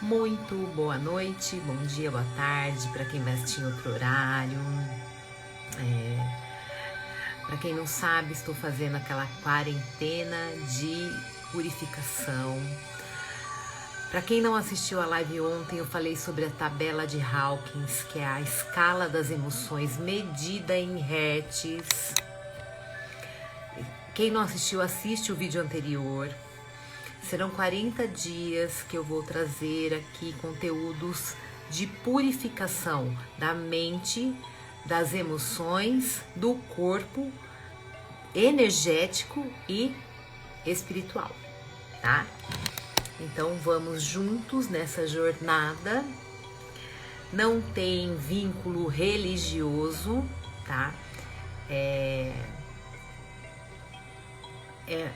Muito boa noite, bom dia, boa tarde, para quem vai assistir em outro horário. Para quem não sabe, estou fazendo aquela quarentena de purificação. Para quem não assistiu a live ontem, eu falei sobre a tabela de Hawkins, que é a escala das emoções medida em hertz. Quem não assistiu, assiste o vídeo anterior. Serão 40 dias que eu vou trazer aqui conteúdos de purificação da mente, das emoções, do corpo, energético e espiritual, tá? Então vamos juntos nessa jornada. Não tem vínculo religioso, tá?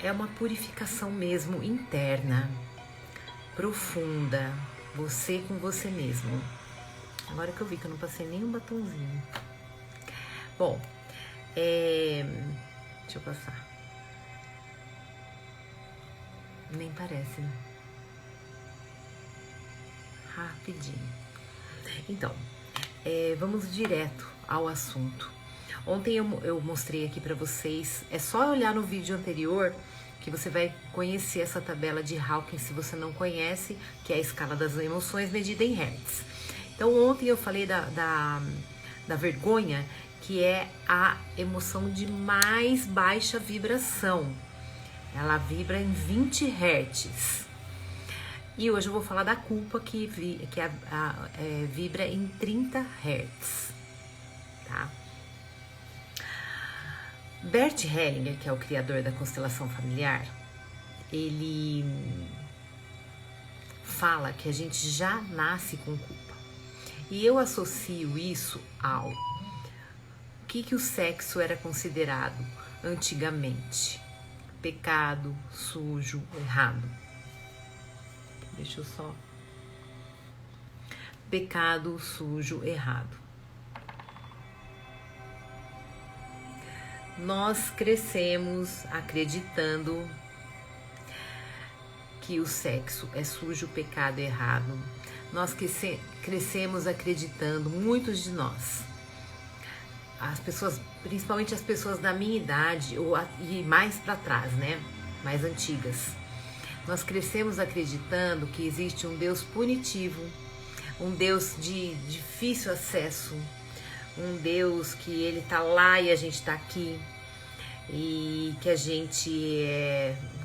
É uma purificação mesmo interna, profunda, você com você mesmo. Agora que eu vi que eu não passei nenhum batonzinho. Bom, deixa eu passar. Nem parece, né? Rapidinho. Então, vamos direto ao assunto. Ontem eu mostrei aqui para vocês, é só olhar no vídeo anterior que você vai conhecer essa tabela de Hawkins, se você não conhece, que é a escala das emoções medida em hertz. Então ontem eu falei da vergonha, que é a emoção de mais baixa vibração. Ela vibra em 20 hertz. E hoje eu vou falar da culpa, que vibra em 30 hertz. Tá? Bert Hellinger, que é o criador da constelação familiar, ele fala que a gente já nasce com culpa. E eu associo isso ao que o sexo era considerado antigamente. Pecado, sujo, errado. Deixa eu só... Pecado, sujo, errado. Nós crescemos acreditando que o sexo é sujo, pecado, errado. Nós crescemos acreditando, muitos de nós, as pessoas, principalmente as pessoas da minha idade e mais para trás, né? Mais antigas. Nós crescemos acreditando que existe um Deus punitivo, um Deus de difícil acesso, um Deus que ele tá lá e a gente tá aqui, e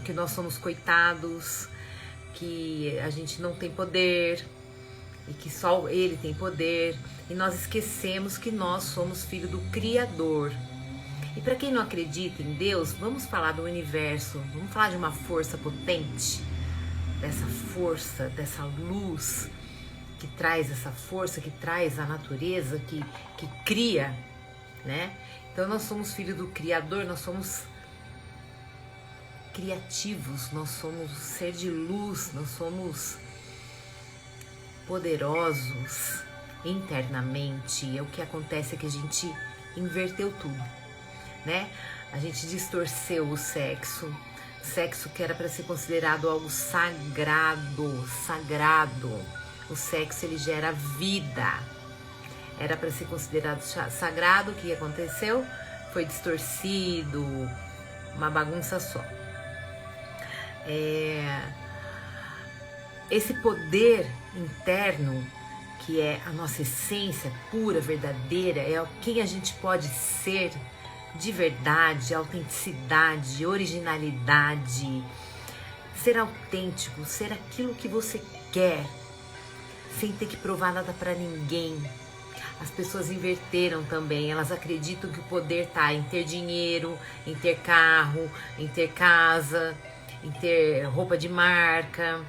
que nós somos coitados, que a gente não tem poder e que só ele tem poder, e nós esquecemos que nós somos filho do Criador. E para quem não acredita em Deus, vamos falar do universo, vamos falar de uma força potente, dessa força, dessa luz que traz essa força, que traz a natureza, que cria, né? Então nós somos filhos do Criador, nós somos criativos, nós somos ser de luz, nós somos poderosos internamente. E o que acontece é que a gente inverteu tudo, né? A gente distorceu o sexo que era para ser considerado algo sagrado. O sexo, ele gera vida. Era para ser considerado sagrado. O que aconteceu? Foi distorcido, uma bagunça só. Esse poder interno, que é a nossa essência pura, verdadeira, é quem a gente pode ser de verdade, autenticidade, originalidade, ser autêntico, ser aquilo que você quer, sem ter que provar nada para ninguém. As pessoas inverteram também, elas acreditam que o poder tá em ter dinheiro, em ter carro, em ter casa, em ter roupa de marca,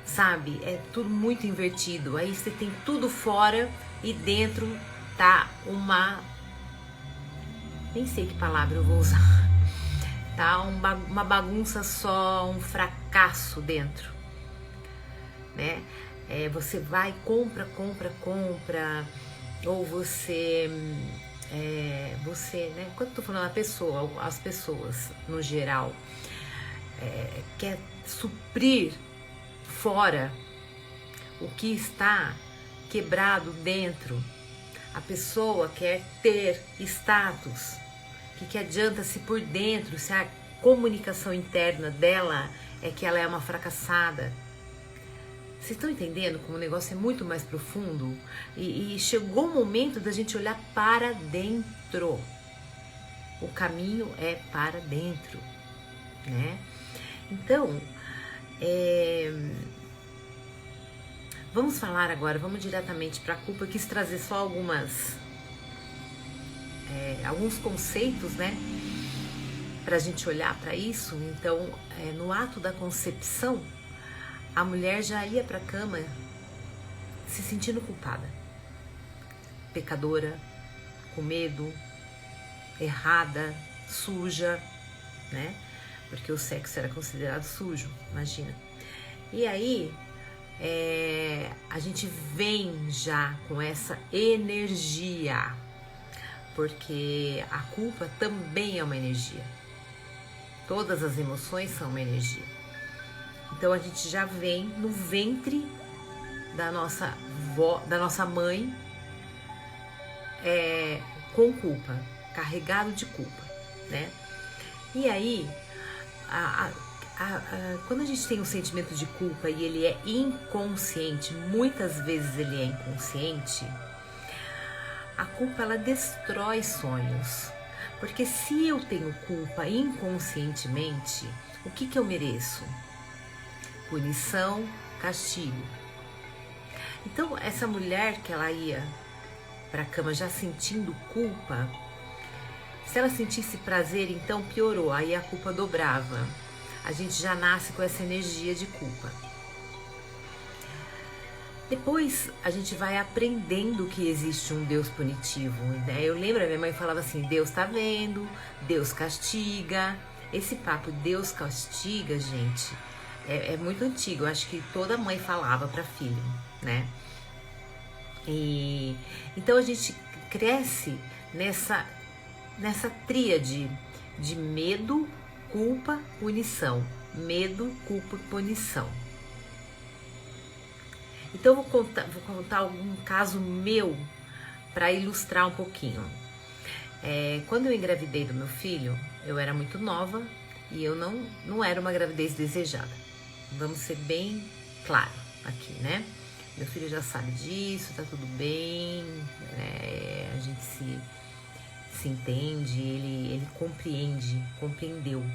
sabe? É tudo muito invertido. Aí você tem tudo fora e dentro tá nem sei que palavra eu vou usar, tá? Uma bagunça só, um fracasso dentro, né? Você vai, compra, ou você, né? Quando eu tô falando as pessoas no geral, quer suprir fora o que está quebrado dentro. A pessoa quer ter status. O que adianta se por dentro, se a comunicação interna dela é que ela é uma fracassada? Vocês estão entendendo como o negócio é muito mais profundo? E chegou o momento da gente olhar para dentro. O caminho é para dentro, né? Então, vamos falar agora, vamos diretamente para a culpa. Eu quis trazer só alguns conceitos, né? Para a gente olhar para isso. Então, no ato da concepção, a mulher já ia para a cama se sentindo culpada, pecadora, com medo, errada, suja, né? Porque o sexo era considerado sujo, imagina. E aí, a gente vem já com essa energia, porque a culpa também é uma energia. Todas as emoções são uma energia. Então a gente já vem no ventre da nossa mãe com culpa, carregado de culpa, né? E aí, quando a gente tem um sentimento de culpa e ele é inconsciente, muitas vezes ele é inconsciente, a culpa ela destrói sonhos. Porque se eu tenho culpa inconscientemente, o que eu mereço? Punição, castigo. Então essa mulher que ela ia para a cama já sentindo culpa, se ela sentisse prazer, então piorou, aí a culpa dobrava. A gente já nasce com essa energia de culpa. Depois a gente vai aprendendo que existe um Deus punitivo, né? Eu lembro, a minha mãe falava assim, Deus tá vendo, Deus castiga. Esse papo Deus castiga, gente, é muito antigo. Eu acho que toda mãe falava para filho, né? E então a gente cresce nessa tríade de medo, culpa, punição. Medo, culpa e punição. Então eu vou contar algum caso meu para ilustrar um pouquinho. Quando eu engravidei do meu filho, eu era muito nova e eu não era uma gravidez desejada. Vamos ser bem claro aqui, né? Meu filho já sabe disso, tá tudo bem, a gente se entende, ele compreendeu.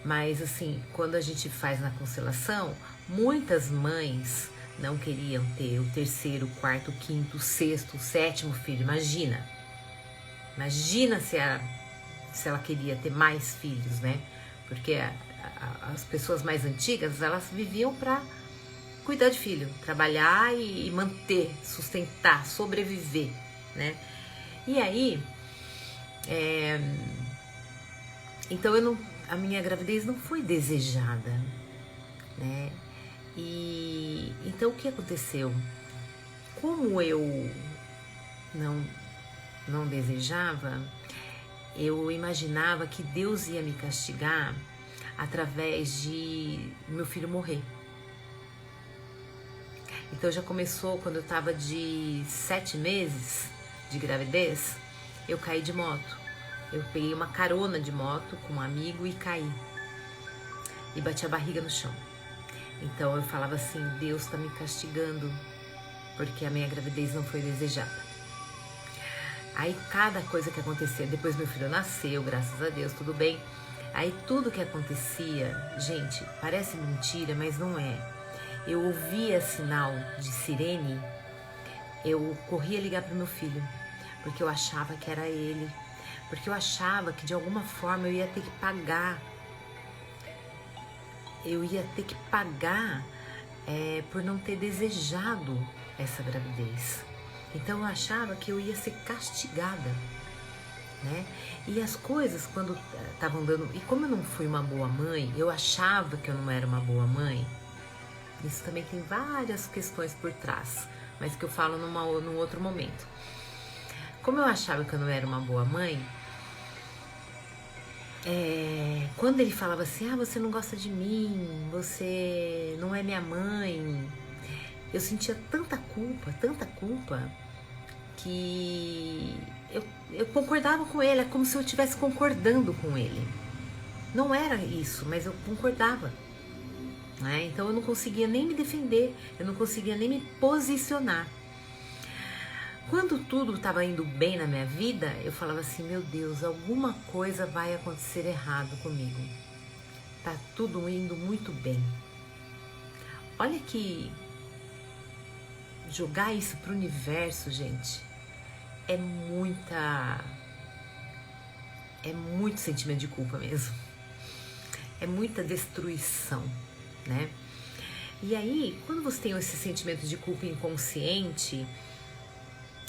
Mas assim, quando a gente faz na constelação, muitas mães não queriam ter o terceiro, quarto, quinto, sexto, sétimo filho. Imagina se ela queria ter mais filhos, né? Porque as pessoas mais antigas, elas viviam para cuidar de filho, trabalhar e manter, sustentar, sobreviver, né? E aí, então a minha gravidez não foi desejada, né? E então o que aconteceu? Como eu não desejava, eu imaginava que Deus ia me castigar através de meu filho morrer. Então já começou quando eu estava de 7 meses de gravidez, eu caí de moto. Eu peguei uma carona de moto com um amigo e caí. E bati a barriga no chão. Então eu falava assim, Deus está me castigando porque a minha gravidez não foi desejada. Aí cada coisa que acontecia, depois meu filho nasceu, graças a Deus, tudo bem. Aí tudo que acontecia, gente, parece mentira, mas não é. Eu ouvia sinal de sirene, eu corria ligar para o meu filho, porque eu achava que era ele, porque eu achava que de alguma forma eu ia ter que pagar. Por não ter desejado essa gravidez. Então eu achava que eu ia ser castigada, né? E as coisas quando estavam dando... E como eu não fui uma boa mãe, eu achava que eu não era uma boa mãe. Isso também tem várias questões por trás, mas que eu falo num outro momento. Como eu achava que eu não era uma boa mãe, quando ele falava assim, você não gosta de mim, você não é minha mãe, eu sentia tanta culpa, que eu concordava com ele, é como se eu estivesse concordando com ele. Não era isso, mas eu concordava. Né? Então eu não conseguia nem me defender, eu não conseguia nem me posicionar. Quando tudo estava indo bem na minha vida, eu falava assim, meu Deus, alguma coisa vai acontecer errado comigo. Tá tudo indo muito bem. Olha que jogar isso pro universo, gente, é muito sentimento de culpa mesmo. É muita destruição, né? E aí, quando você tem esse sentimento de culpa inconsciente,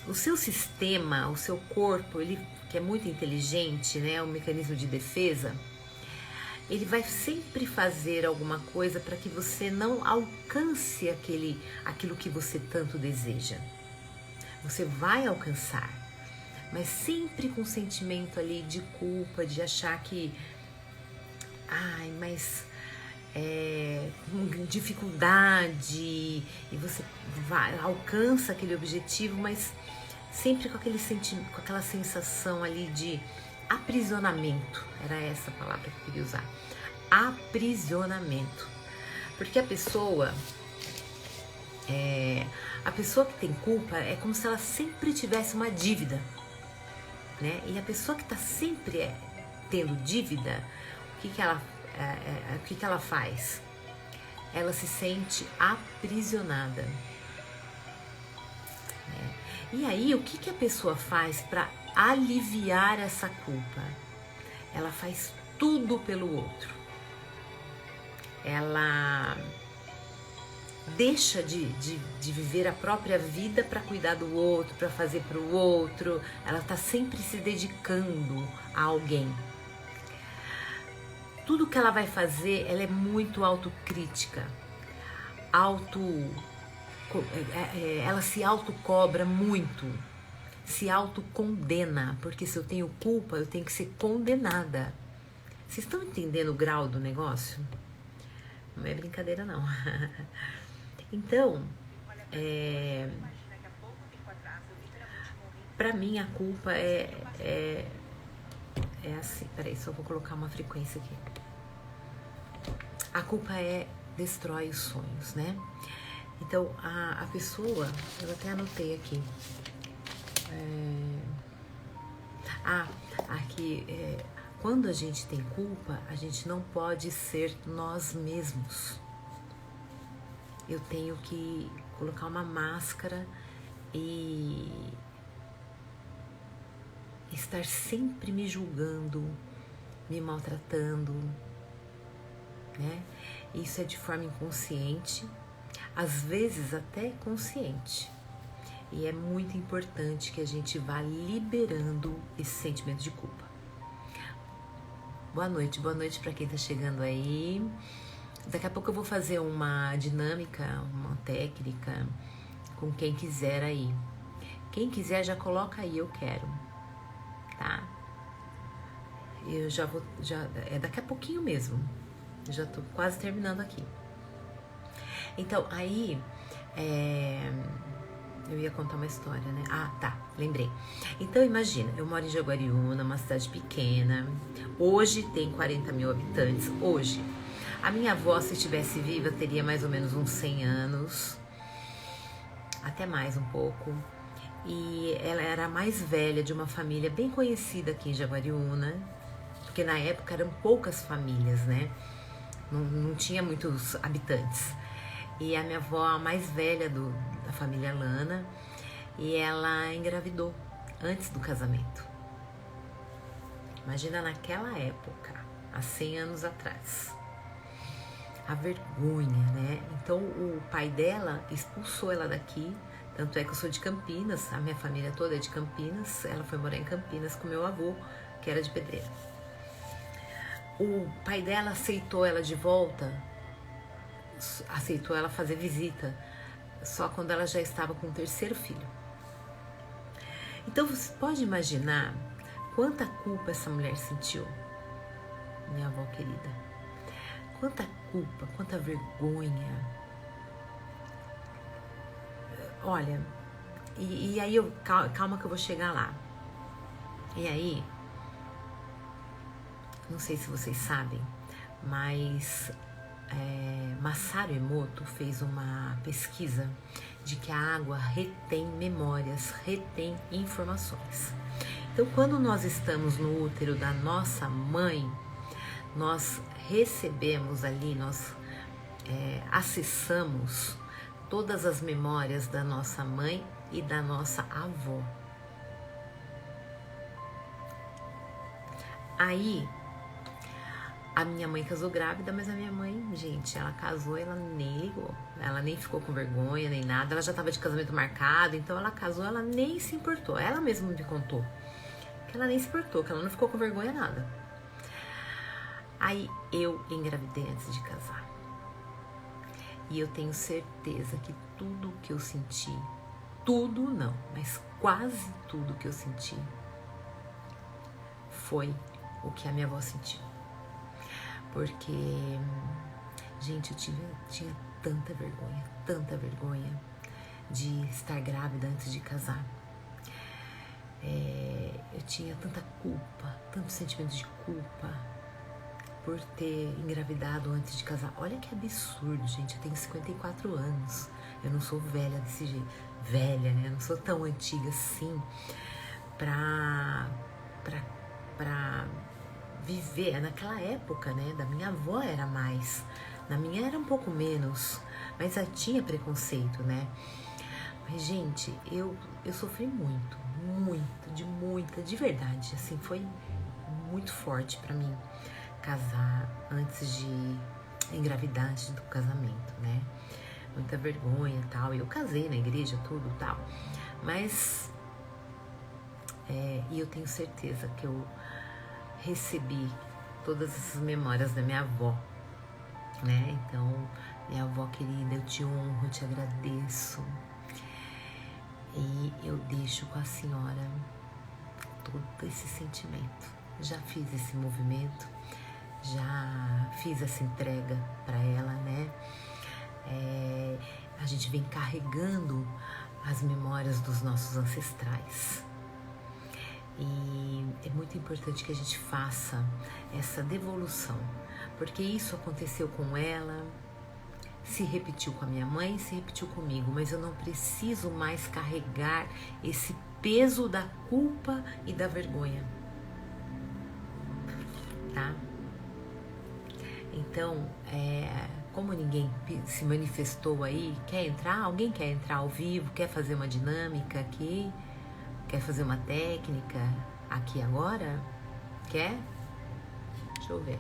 o seu sistema, o seu corpo, ele que é muito inteligente, né, o mecanismo de defesa, ele vai sempre fazer alguma coisa para que você não alcance aquilo que você tanto deseja. Você vai alcançar, mas sempre com sentimento ali de culpa, de achar que, mas com dificuldade, e você alcança aquele objetivo, mas sempre com aquele sentimento, com aquela sensação ali de aprisionamento. Era essa a palavra que eu queria usar. Aprisionamento. Porque a pessoa que tem culpa é como se ela sempre tivesse uma dívida, né? E a pessoa que está sempre tendo dívida, o que ela faz? Ela se sente aprisionada. E aí, o que a pessoa faz para aliviar essa culpa? Ela faz tudo pelo outro. Ela deixa de viver a própria vida para cuidar do outro, para fazer para o outro. Ela está sempre se dedicando a alguém. Tudo que ela vai fazer, ela é muito autocrítica, ela se autocobra muito, se autocondena, porque se eu tenho culpa, eu tenho que ser condenada. Vocês estão entendendo o grau do negócio? Não é brincadeira, não. Então, pra mim a culpa é assim. Peraí, só vou colocar uma frequência aqui. A culpa destrói os sonhos, né? Então, a pessoa, eu até anotei aqui. Quando a gente tem culpa, a gente não pode ser nós mesmos. Eu tenho que colocar uma máscara e estar sempre me julgando, me maltratando, né? Isso é de forma inconsciente, às vezes até consciente. E é muito importante que a gente vá liberando esse sentimento de culpa. Boa noite para quem tá chegando aí. Daqui a pouco eu vou fazer uma dinâmica, uma técnica com quem quiser aí. Quem quiser já coloca aí, eu quero, tá? Eu é daqui a pouquinho mesmo. Eu já tô quase terminando aqui. Então, aí, eu ia contar uma história, né? Ah, tá, lembrei. Então, imagina, eu moro em Jaguariúna, uma cidade pequena. Hoje tem 40 mil habitantes, hoje. A minha avó, se estivesse viva, teria mais ou menos uns 100 anos. Até mais um pouco. E ela era a mais velha de uma família bem conhecida aqui em Jaguariúna. Porque na época eram poucas famílias, né? Não tinha muitos habitantes. E a minha avó, a mais velha da família Lana, e ela engravidou antes do casamento. Imagina naquela época, há 100 anos atrás. A vergonha, né? Então o pai dela expulsou ela daqui, tanto é que eu sou de Campinas, a minha família toda é de Campinas, ela foi morar em Campinas com meu avô, que era de Pedreira. O pai dela aceitou ela de volta, aceitou ela fazer visita, só quando ela já estava com o terceiro filho. Então você pode imaginar quanta culpa essa mulher sentiu, minha avó querida. Quanta culpa, quanta vergonha. olha, e aí calma que eu vou chegar lá. E aí, não sei se vocês sabem, mas Masaru Emoto fez uma pesquisa de que a água retém memórias, retém informações. Então, quando nós estamos no útero da nossa mãe, nós recebemos ali, nós acessamos todas as memórias da nossa mãe e da nossa avó. Aí, a minha mãe casou grávida, mas a minha mãe, gente, ela casou, ela nem ligou. Ela nem ficou com vergonha, nem nada. Ela já estava de casamento marcado, então ela casou, ela nem se importou. Ela mesma me contou que ela nem se importou, que ela não ficou com vergonha, nada. Aí eu engravidei antes de casar. E eu tenho certeza que tudo que eu senti, tudo não, mas quase tudo que eu senti, foi o que a minha avó sentiu. Porque, gente, eu tinha tanta vergonha de estar grávida antes de casar. Eu tinha tanta culpa, tanto sentimento de culpa por ter engravidado antes de casar. Olha que absurdo, gente, eu tenho 54 anos, eu não sou velha desse jeito. Velha, né? Eu não sou tão antiga assim pra viver. Naquela época, né, da minha avó era mais, na minha era um pouco menos, mas já tinha preconceito, né? Mas, gente, eu sofri muito, de verdade, assim, foi muito forte pra mim casar antes de engravidar, antes do casamento, né? Muita vergonha e tal, e eu casei na igreja, tudo tal, mas e eu tenho certeza que eu recebi todas essas memórias da minha avó, né? Então, minha avó querida, eu te honro, eu te agradeço. E eu deixo com a senhora todo esse sentimento. Já fiz esse movimento, já fiz essa entrega para ela, né? A gente vem carregando as memórias dos nossos ancestrais. E é muito importante que a gente faça essa devolução, porque isso aconteceu com ela, se repetiu com a minha mãe, se repetiu comigo, mas eu não preciso mais carregar esse peso da culpa e da vergonha, tá? Então, como ninguém se manifestou aí, quer entrar? Alguém quer entrar ao vivo? Quer fazer uma dinâmica aqui? Quer fazer uma técnica aqui agora? Quer? Deixa eu ver.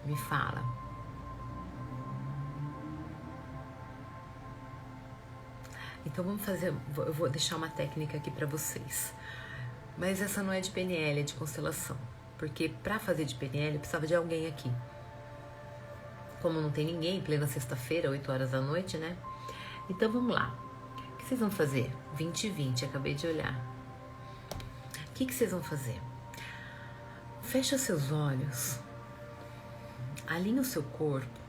Me fala. Então vamos fazer, eu vou deixar uma técnica aqui para vocês. Mas essa não é de PNL, é de constelação. Porque para fazer de PNL eu precisava de alguém aqui. Como não tem ninguém, plena sexta-feira, 8 horas da noite, né? Então vamos lá. O que vocês vão fazer? 2020, acabei de olhar. O que vocês vão fazer? Fecha seus olhos, alinha o seu corpo,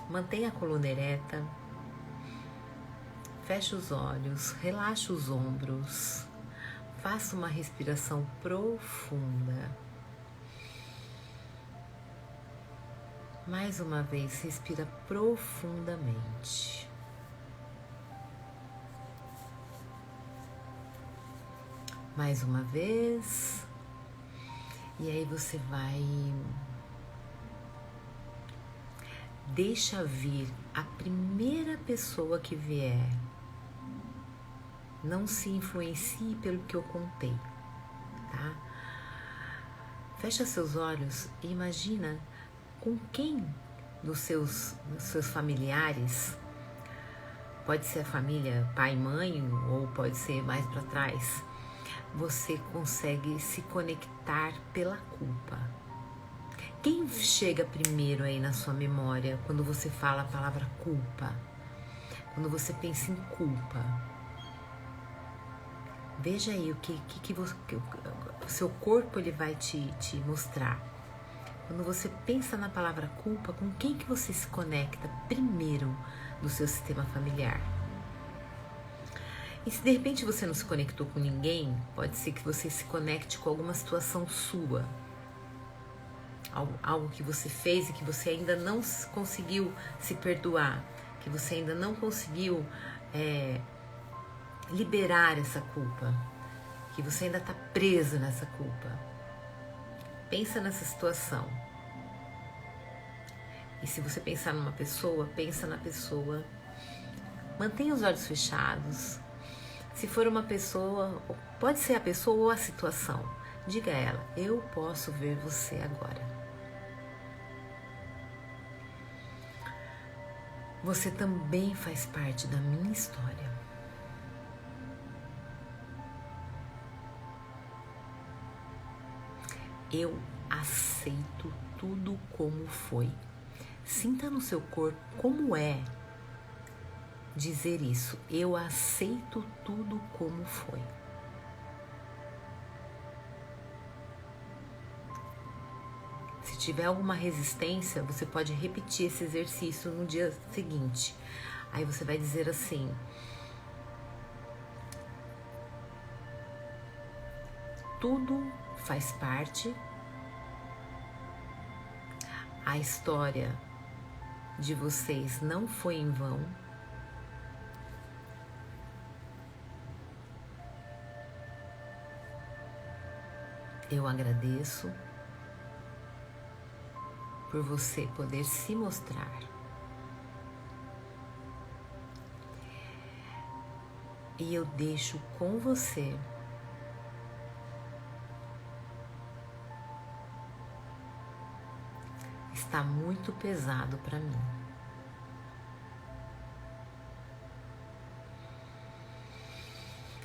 mantenha a coluna ereta, fecha os olhos, relaxa os ombros, faça uma respiração profunda. Mais uma vez, respira profundamente. Mais uma vez. E aí você vai... Deixa vir a primeira pessoa que vier. Não se influencie pelo que eu contei, tá? Fecha seus olhos e imagina com quem dos seus familiares, pode ser a família pai e mãe, ou pode ser mais para trás, você consegue se conectar pela culpa. Quem chega primeiro aí na sua memória quando você fala a palavra culpa? Quando você pensa em culpa? Veja aí o que o seu corpo ele vai te mostrar. Quando você pensa na palavra culpa, com quem que você se conecta primeiro do seu sistema familiar? E se de repente você não se conectou com ninguém, pode ser que você se conecte com alguma situação sua. Algo que você fez e que você ainda não conseguiu se perdoar, que você ainda não conseguiu liberar essa culpa, que você ainda está preso nessa culpa. Pensa nessa situação. E se você pensar numa pessoa, pensa na pessoa. Mantenha os olhos fechados. Se for uma pessoa, pode ser a pessoa ou a situação. Diga a ela, eu posso ver você agora. Você também faz parte da minha história. Eu aceito tudo como foi. Sinta no seu corpo como é dizer isso. Eu aceito tudo como foi. Se tiver alguma resistência, você pode repetir esse exercício no dia seguinte. Aí você vai dizer assim: tudo faz parte. A história de vocês não foi em vão. Eu agradeço por você poder se mostrar. E eu deixo com você está muito pesado para mim.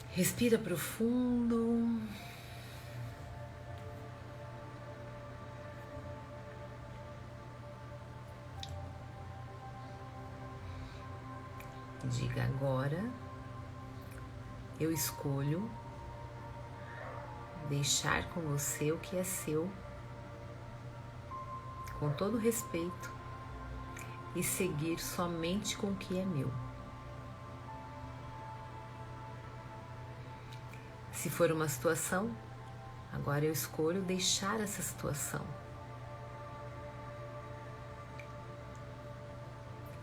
Respira profundo. Diga agora, eu escolho deixar com você o que é seu, com todo respeito, e seguir somente com o que é meu. Se for uma situação, agora eu escolho deixar essa situação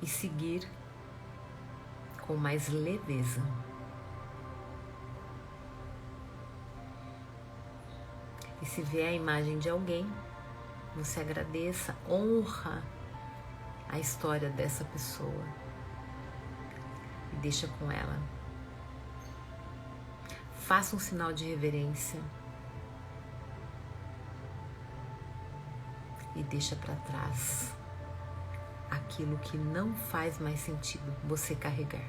e seguir com mais leveza. E se vier a imagem de alguém, você agradeça, honra a história dessa pessoa e deixa com ela. Faça um sinal de reverência e deixa para trás aquilo que não faz mais sentido você carregar.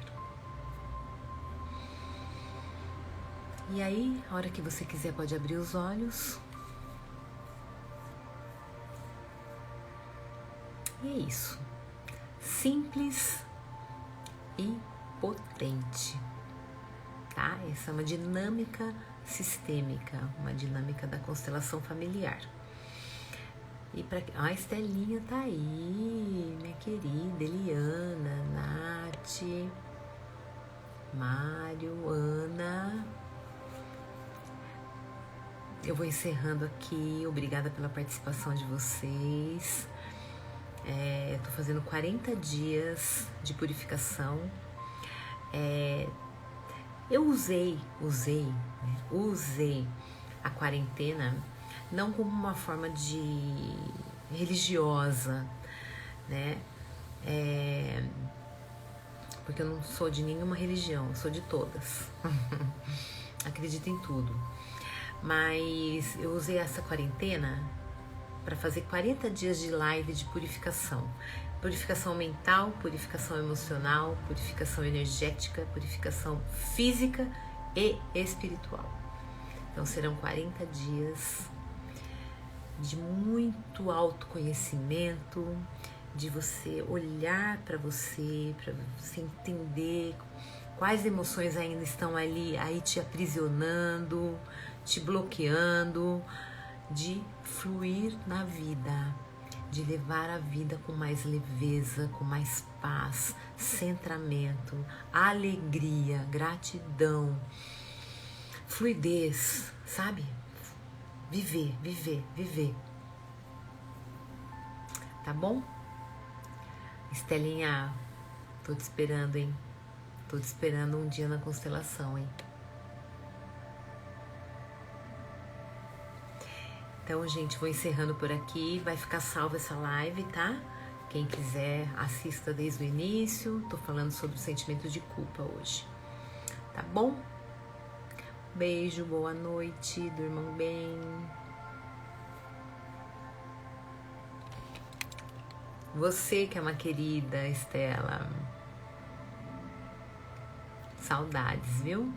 E aí, a hora que você quiser, pode abrir os olhos. E é isso. Simples e potente. Tá? Essa é uma dinâmica sistêmica, uma dinâmica da constelação familiar. E para a Estelinha tá aí, minha querida Eliana, Nath, Mário, Ana. Eu vou encerrando aqui. Obrigada pela participação de vocês. Eu tô fazendo 40 dias de purificação. Eu usei a quarentena não como uma forma de religiosa, né? Porque eu não sou de nenhuma religião, eu sou de todas. Acredito em tudo. Mas eu usei essa quarentena para fazer 40 dias de live de purificação. Purificação mental, purificação emocional, purificação energética, purificação física e espiritual. Então serão 40 dias de muito autoconhecimento, de você olhar para você entender quais emoções ainda estão ali, aí te aprisionando, te bloqueando, de fluir na vida, de levar a vida com mais leveza, com mais paz, centramento, alegria, gratidão, fluidez, sabe? Viver, viver, viver. Tá bom? Estelinha, tô te esperando, hein? Tô te esperando um dia na constelação, hein? Então, gente, vou encerrando por aqui. Vai ficar salva essa live, tá? Quem quiser, assista desde o início. Tô falando sobre o sentimento de culpa hoje. Tá bom? Beijo, boa noite, durmam bem. Você que é uma querida, Estela. Saudades, viu?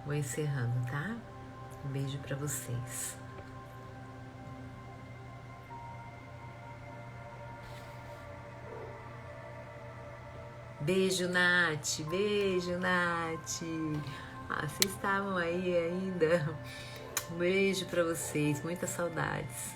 Vou encerrando, tá? Um beijo pra vocês. Beijo, Nath. Beijo, Nath. Ah, vocês estavam aí ainda. Um beijo pra vocês. Muitas saudades.